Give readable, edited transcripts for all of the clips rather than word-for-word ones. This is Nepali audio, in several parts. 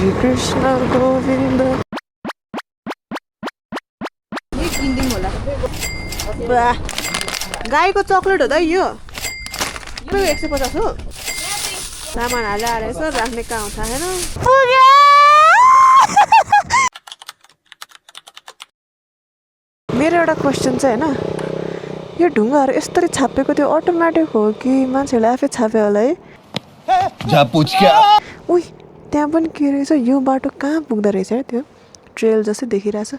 कृष्ण गोविन्द गाईको चक्लेट हो त यो 150 हो सामान हालेर यसो राख्ने कहाँ हुन्छ हैन मेरो एउटा क्वेशन चाहिँ हैन यो ढुङ्गाहरू यसरी छापेको त्यो अटोमेटिक हो कि मान्छेले आफै छापे होला है जा पूछ क्या उही त्यहाँ पनि के रहेछ यो बाटो कहाँ पुग्दो रहेछ त्यो ट्रेल जस्तै देखिरहेछ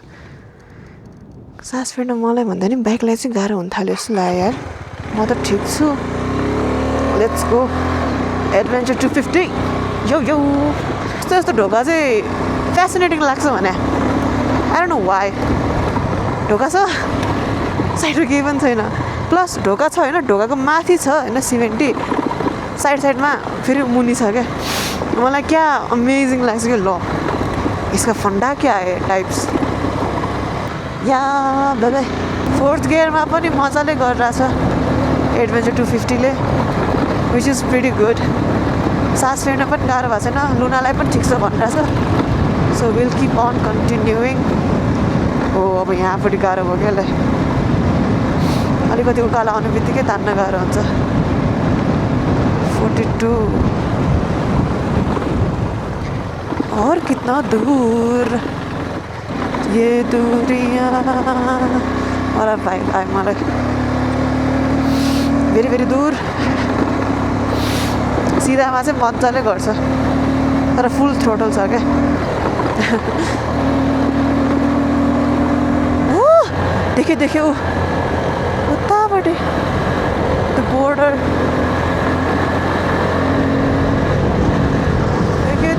सास फेर्न मलाई भन्दा नि बाइकलाई चाहिँ गाह्रो हुन थाल्यो जस्तो लाग्यो यार म त ठिक छु लेट्स गो एडभेन्चर 250 यो यो यस्तो यस्तो ढोका चाहिँ फ्यासिनेटिङ लाग्छ भने आई डोन्ट नो वाइ ढोका छ साइडमा केही पनि छैन प्लस ढोका छ होइन ढोकाको माथि छ होइन सिमेन्टी साइडमा फेरि मुनि छ क्या मलाई क्या अमेजिङ लाग्छ कि ल यसका फन्डा क्या है टाइप्स या बाबा 4th गियरमा पनि मजाले गरिरहेछ एडभेन्चर 250 ले विच इज प्रिटी गुड सास फेर्न पनि गाह्रो भएको छैन लुनालाई पनि ठिक छ भनिरहेछ so will keep on continuing हो अब यहाँपट्टि गाह्रो भयो क्या यसलाई अलिकति उकालो आउने बित्तिकै तान्न गाह्रो हुन्छ 42 और कितना दूर ये दूरियां और भाइ मलाई भेरी भेरी दूर सिधामा चाहिँ मजाले गर्छ तर फुल थ्रोटल छ क्या देख्यो उतापट्टि द बोर्डर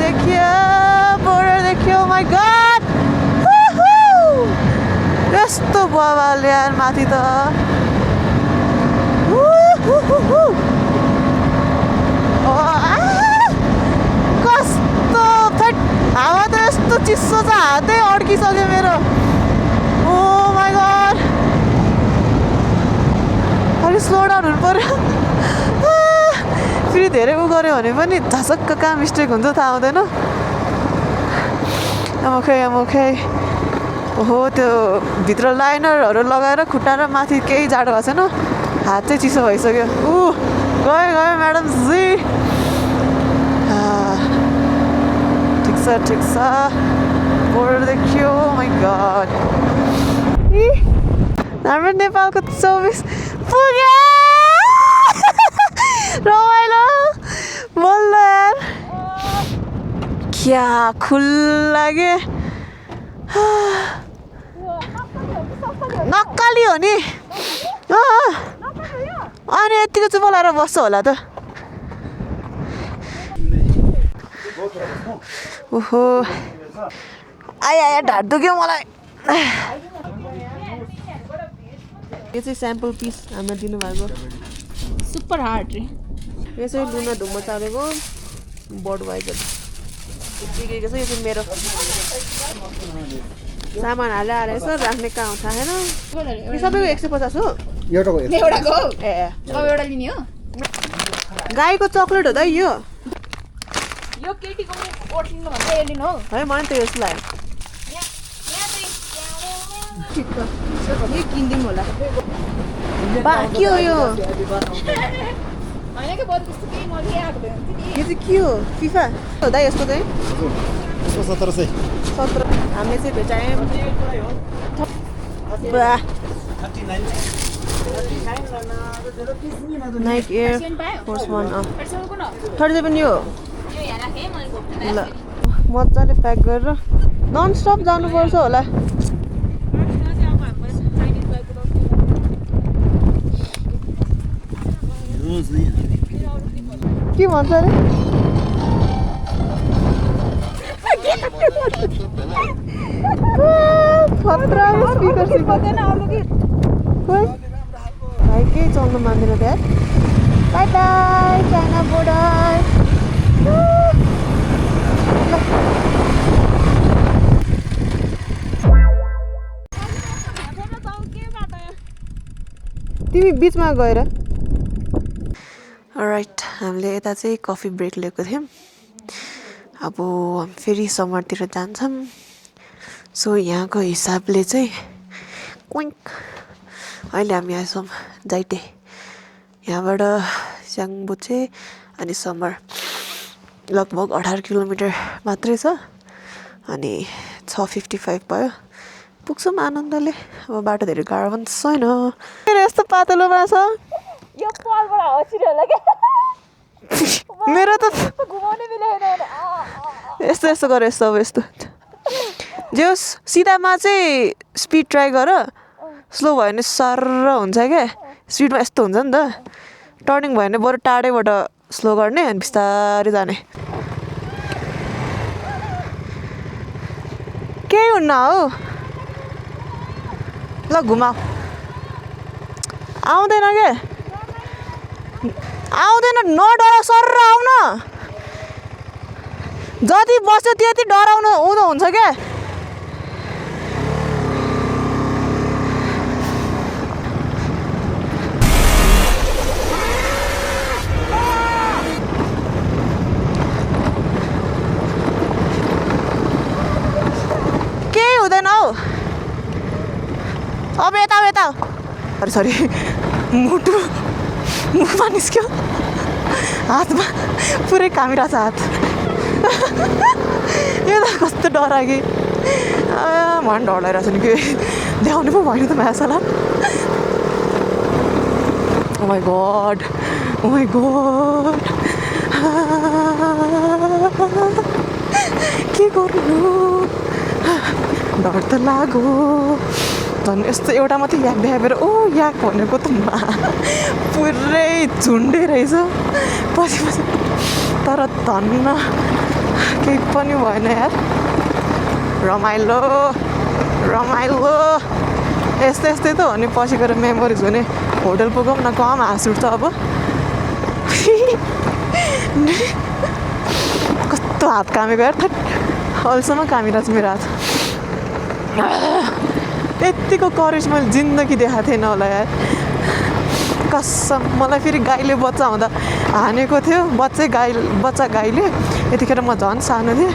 देखियो बोर्डर देखियो माई गॉड यस्तो बवाल यार माथि त कस्तो हावा त यस्तो चिसो छ हातै अड्किसक्यो मेरो ओ माई गॉड अलिक स्लो डाउन हुनु पर्यो फेरि धेरै उ गऱ्यो भने पनि झसक्क कहाँ मिस्टेक हुन्छ थाहा हुँदैन ओके ओहो त्यो भित्र लाइनरहरू लगाएर खुट्टा र माथि केही जाडो भएको छैन हात चाहिँ चिसो भइसक्यो गयो म्याडम जी ठिक छ बोर्डर देखियो माई गॉड हाम्रो नेपालको 24 पुग्यो रमाइलो बोल्न यार क्या खुल्ला के नक्कली हो नि अनि यतिको चाहिँ बोलाएर बस्छ होला त ओहो आया ढाड दुख्यो मलाई यो चाहिँ स्याम्पल पिस हामीलाई दिनुभएको सुपर हार्ड रे यो चाहिँ लुना धुम्म चालेको बडवाइजर टिकेको छ यो चाहिँ मेरो सामान हालेर यसो राख्ने कहाँ हुन्छ हैन यो सबैको 150 हो एउटाको ए अब एउटा लिने हो गाईको चक्लेट हो त यो केटीको ओर्टिनु भन्दा यो लिनु हो है मलाई त यस लाग्यो ठिक छ यो किन्दिम होला बा के हो यो हैन के बरु त्यस्तो केही नलिए आएको थियो यो चाहिँ के हो फिफा हो त यसको चाहिँ 1700 हामीले चाहिँ भेटायौँ बा नाइक एयर फोर्स 1 37 यो ल मजाले प्याक गरेर नन स्टप जानुपर्छ होला के भन्छ अरे खतरा स्पिकर भाइ केही चल्नु मान्दैन त्यहाँ बाई बाई चाइना बोर्डर तिमी बिचमा गएर राइट हामीले यता चाहिँ कफी ब्रेक लिएको थियौँ अब फेरि समरतिर जान्छौँ सो यहाँको हिसाबले चाहिँ क्विङ्क अहिले हामी आएछौँ जाइटे यहाँबाट स्याङबुचे अनि समर लगभग 18 किलोमिटर मात्रै छ अनि 6:55 भयो पुग्छौँ आनन्दले अब बाटो धेरै गाह्रो पनि छैन यस्तो पातलोमा छ यो पालबाट हावा छिर्यो होला क्या मेरो त घुमाउनै मिलेन यस्तो यस्तो गर यस्तो अब यस्तो जोस् सिधामा चाहिँ स्पिड ट्राई गर स्लो भयो भने सर्र हुन्छ क्या स्पिडमा यस्तो हुन्छ नि त टर्निङ भयो भने बरु टाढैबाट स्लो गर्ने अनि बिस्तारै जाने केही हुन्न हौ ल घुमाऊ आउँदैन के आउँदैन नडर सर्र आउन जति बस्यो त्यति डराउनु उँधो हुन्छ क्या केही हुँदैन हौ अब यता यता सरी मुखमा निस्क्यो हातमा पुरै कामिरहेछ हात यो त कस्तो डरागी मलाई डर लागिरहेछ नि कि ल्याउनु पो भएन त माछालाई ओ माई गड के गर्नु डर त लाग्यो झन् यस्तो एउटा मात्रै याक देखाएर ओ याक भनेको त पुरै झुन्डे रहेछ पछि तर धन्न केही पनि भएन यार रमाइलो यस्तै त हो नि पछि गएर मेमोरिज हुने होटल पुगौँ न कम हाँस उठ्छ अब कस्तो हात कामेको यार अहिलेसम्म कामिरहेको छ मेरो हात यत्तिको करेज मैले जिन्दगी देखाएको थिएन होला यार कसम मलाई फेरि गाईले बच्चा हुँदा हानेको थियो बच्चा गाईले यतिखेर म झन् सानो थिएँ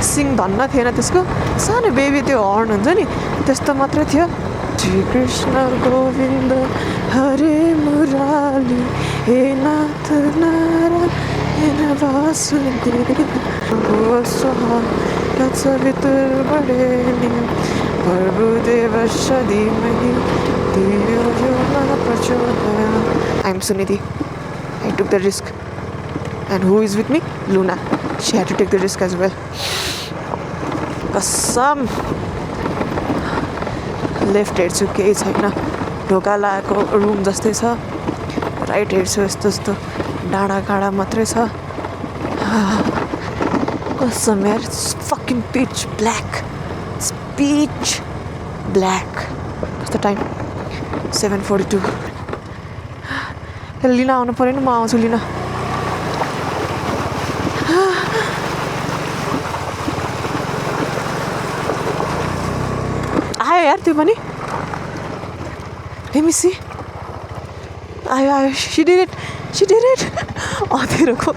सिङ धन्न थिएन त्यसको सानो बेबी त्यो हर्न हुन्छ नि त्यस्तो मात्रै थियो श्री कृष्ण गोविन्द हरे मुराली हे नाथ नारायण वासुदेव सवितुर्वरेण्यं भर्गोदेव धीमहि धियो यो न प्रचोदयात् I'm Sunidhi. I took the risk. And who is with me? Luna. She had to take the risk as well. कसम लेफ्ट हेर्छु केही छैन ढोका लगाएको रुम जस्तै छ राइट हेर्छु यस्तो डाँडा काँडा मात्रै छ कसम यार फकिङ पिच ब्ल्याक कस्तो टाइम 7:42 लिन आउनु पऱ्यो नि म आउँछु लिन आयो यार त्यो पनि हेमिसी आयो सी डिड इट अँधेरोको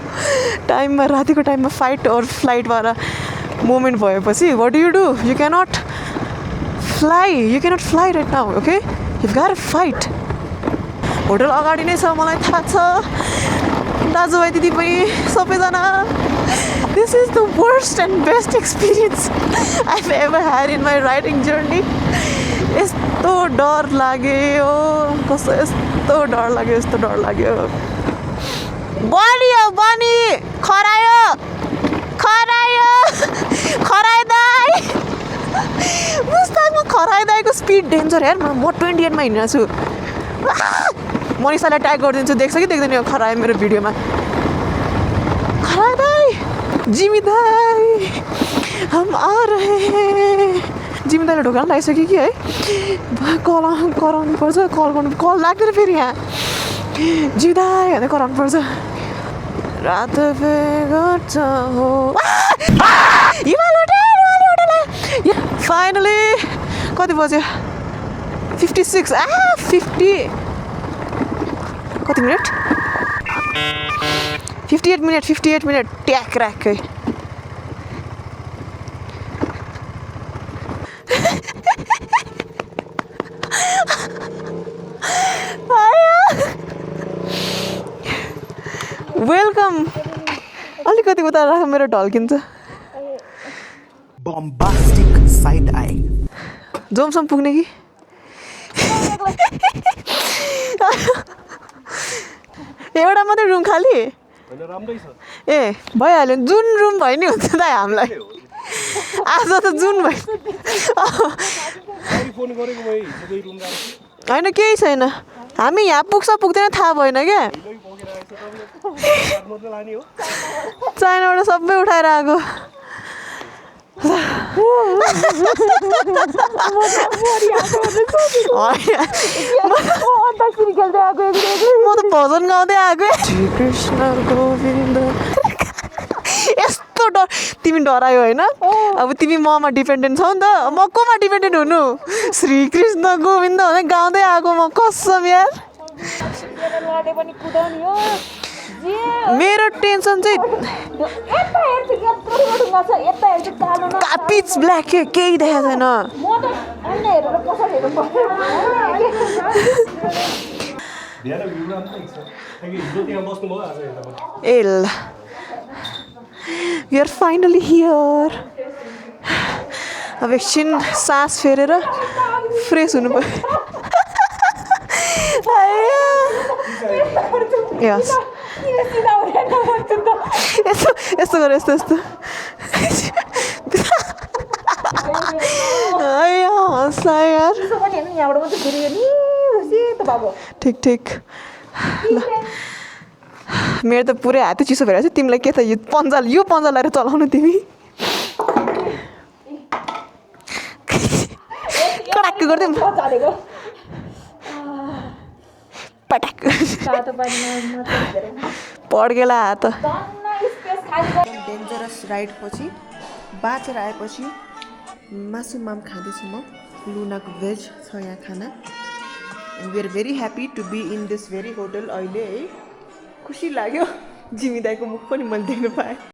टाइममा रातिको टाइममा फाइट और फ्लाइटवाला मोमेन्ट भएपछि what do you cannot fly right now okay you got fight hotel अगाडि नै छ मलाई थाहा छ दाजुभाइ दिदी पनि सबैजना this is the worst and best experience I have ever had in my riding journey यस्तो डर लाग्यो यस्तो डर लाग्यो बनी खरायो खराइदाई मुस्ताकमा खराइदाईको स्पिड डेन्जर यार म 28 मा हिँडेको छु मनिषालाई ट्याग गरिदिन्छु देख्छ कि देख्दैन यो खरायो मेरो भिडियोमा खराइदाई जिमी दाई हम आ रहे हैं जिमी दाईले ढोका पनि लागिसक्यो कि है कल कराउनु पर्छ कल लाग्दैन फेरि यहाँ जिमी दाई भनेर कराउनु पर्छ रात पे गर्छ हो फाइनली कति बज्यो 56 50 कति मिनट 58 मिनट ट्याक राख वेलकम अलिकति उता राख मेरो ढल्किन्छ bombastic side eye. जोमसम्म पुग्ने कि एउटा मात्रै रुम खाली ए भइहाल्यो जुन रुम भयो नि हुन्छ त हामीलाई आज त जुन भयो होइन केही छैन हामी यहाँ पुग्छ पुग्दैन थाहा भएन क्या चाइनाबाट सबै उठाएर आएको म त भजन गाउँदै आएको कृष्ण गोविन्द यस्तो डर तिमी डरायो होइन अब तिमी ममा डिपेन्डेन्ट छौ नि त म कोमा डिपेन्डेन्ट हुनु श्री कृष्ण गोविन्द भने गाउँदै आएको म कसम यार मेरो टेन्सन चाहिँ पिच ब्ल्याक के केही देखाएको छैन ए ल वी आर फाइनली हियर अब एकछिन सास फेरेर फ्रेस हुनु पर्यो यस यस्तो यस्तो गर यस्तो यस्तो यार ठिक ठिक ल मेरो त पुरै हातै चिसो भइरहेको छ तिमीलाई के त यो पन्जा लगाएर चलाउनु तिमी कडाक्क गर्दै पटाक पड्केला हात डेन्जरस राइड पछि बाँचेर आएपछि मासु माम खाँदैछु म लुनाको भेज छ यहाँ खाना we are very happy to be in this very hotel अहिले है खुसी लाग्यो जिमी दाईको मुख पनि मैले देख्नु पाएँ